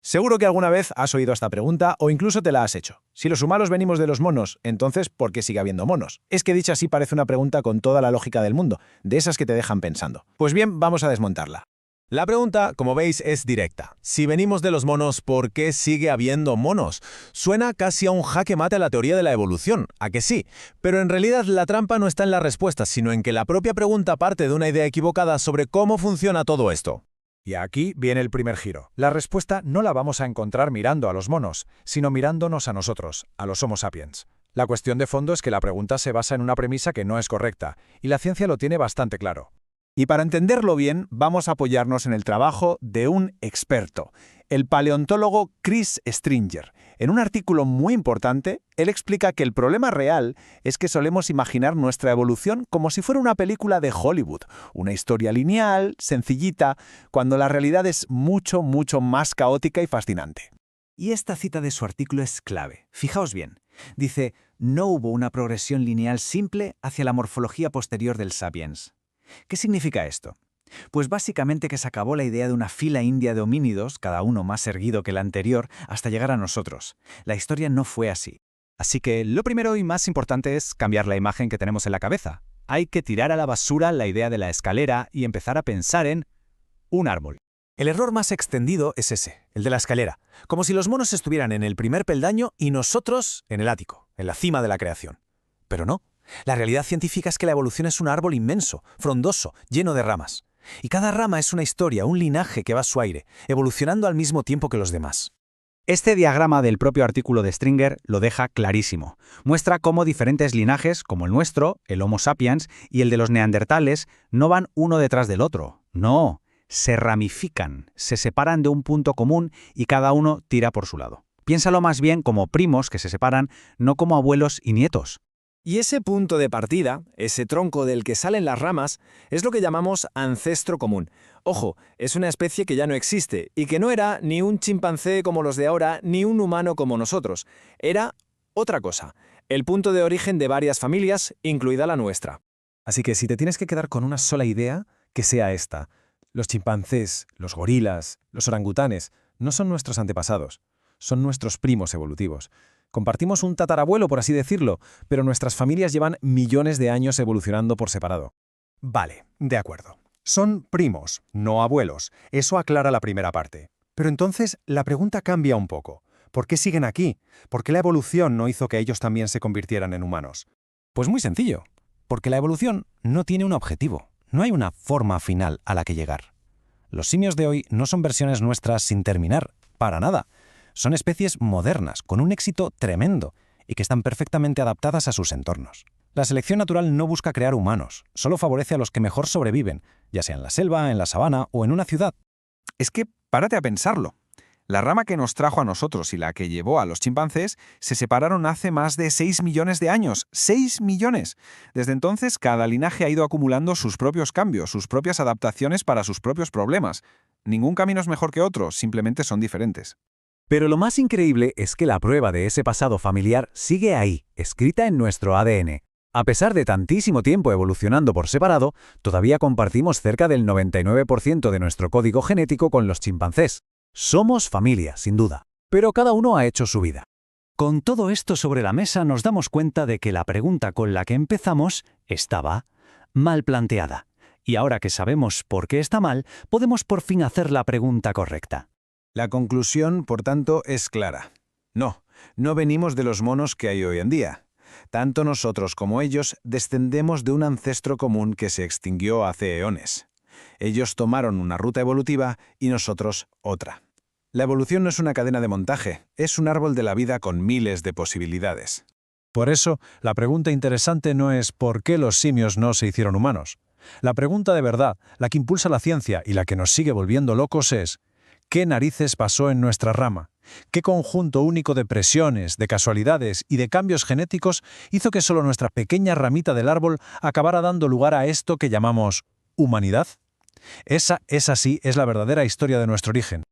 Seguro que alguna vez has oído esta pregunta o incluso te la has hecho. Si los humanos venimos de los monos, entonces ¿por qué sigue habiendo monos? Es que dicha así parece una pregunta con toda la lógica del mundo, de esas que te dejan pensando. Pues bien, vamos a desmontarla. La pregunta, como veis, es directa. Si venimos de los monos, ¿por qué sigue habiendo monos? Suena casi a un jaque mate a la teoría de la evolución, ¿a que sí? Pero en realidad la trampa no está en la respuesta, sino en que la propia pregunta parte de una idea equivocada sobre cómo funciona todo esto. Y aquí viene el primer giro. La respuesta no la vamos a encontrar mirando a los monos, sino mirándonos a nosotros, a los Homo sapiens. La cuestión de fondo es que la pregunta se basa en una premisa que no es correcta, y la ciencia lo tiene bastante claro. Y para entenderlo bien, vamos a apoyarnos en el trabajo de un experto, el paleontólogo Chris Stringer. En un artículo muy importante, él explica que el problema real es que solemos imaginar nuestra evolución como si fuera una película de Hollywood, una historia lineal, sencillita, cuando la realidad es mucho, mucho más caótica y fascinante. Y esta cita de su artículo es clave. Fijaos bien. Dice, no hubo una progresión lineal simple hacia la morfología posterior del sapiens. ¿Qué significa esto? Pues básicamente que se acabó la idea de una fila india de homínidos, cada uno más erguido que el anterior, hasta llegar a nosotros. La historia no fue así. Así que lo primero y más importante es cambiar la imagen que tenemos en la cabeza. Hay que tirar a la basura la idea de la escalera y empezar a pensar en un árbol. El error más extendido es ese, el de la escalera, como si los monos estuvieran en el primer peldaño y nosotros en el ático, en la cima de la creación. Pero no. La realidad científica es que la evolución es un árbol inmenso, frondoso, lleno de ramas. Y cada rama es una historia, un linaje que va a su aire, evolucionando al mismo tiempo que los demás. Este diagrama del propio artículo de Stringer lo deja clarísimo. Muestra cómo diferentes linajes, como el nuestro, el Homo sapiens, y el de los neandertales, no van uno detrás del otro. No, se ramifican, se separan de un punto común y cada uno tira por su lado. Piénsalo más bien como primos que se separan, no como abuelos y nietos. Y ese punto de partida, ese tronco del que salen las ramas, es lo que llamamos ancestro común. Ojo, es una especie que ya no existe y que no era ni un chimpancé como los de ahora, ni un humano como nosotros. Era otra cosa, el punto de origen de varias familias, incluida la nuestra. Así que si te tienes que quedar con una sola idea, que sea esta. Los chimpancés, los gorilas, los orangutanes, no son nuestros antepasados, son nuestros primos evolutivos. Compartimos un tatarabuelo, por así decirlo, pero nuestras familias llevan millones de años evolucionando por separado. Vale, de acuerdo. Son primos, no abuelos. Eso aclara la primera parte. Pero entonces la pregunta cambia un poco. ¿Por qué siguen aquí? ¿Por qué la evolución no hizo que ellos también se convirtieran en humanos? Pues muy sencillo, porque la evolución no tiene un objetivo, no hay una forma final a la que llegar. Los simios de hoy no son versiones nuestras sin terminar, para nada. Son especies modernas, con un éxito tremendo, y que están perfectamente adaptadas a sus entornos. La selección natural no busca crear humanos, solo favorece a los que mejor sobreviven, ya sea en la selva, en la sabana o en una ciudad. Es que párate a pensarlo. La rama que nos trajo a nosotros y la que llevó a los chimpancés se separaron hace más de 6 millones de años. ¡6 millones! Desde entonces, cada linaje ha ido acumulando sus propios cambios, sus propias adaptaciones para sus propios problemas. Ningún camino es mejor que otro, simplemente son diferentes. Pero lo más increíble es que la prueba de ese pasado familiar sigue ahí, escrita en nuestro ADN. A pesar de tantísimo tiempo evolucionando por separado, todavía compartimos cerca del 99% de nuestro código genético con los chimpancés. Somos familia, sin duda, pero cada uno ha hecho su vida. Con todo esto sobre la mesa nos damos cuenta de que la pregunta con la que empezamos estaba mal planteada. Y ahora que sabemos por qué está mal, podemos por fin hacer la pregunta correcta. La conclusión, por tanto, es clara. No venimos de los monos que hay hoy en día. Tanto nosotros como ellos descendemos de un ancestro común que se extinguió hace eones. Ellos tomaron una ruta evolutiva y nosotros otra. La evolución no es una cadena de montaje, es un árbol de la vida con miles de posibilidades. Por eso, la pregunta interesante no es ¿por qué los simios no se hicieron humanos? La pregunta de verdad, la que impulsa la ciencia y la que nos sigue volviendo locos es ¿qué narices pasó en nuestra rama? ¿Qué conjunto único de presiones, de casualidades y de cambios genéticos hizo que solo nuestra pequeña ramita del árbol acabara dando lugar a esto que llamamos humanidad? Esa sí es la verdadera historia de nuestro origen.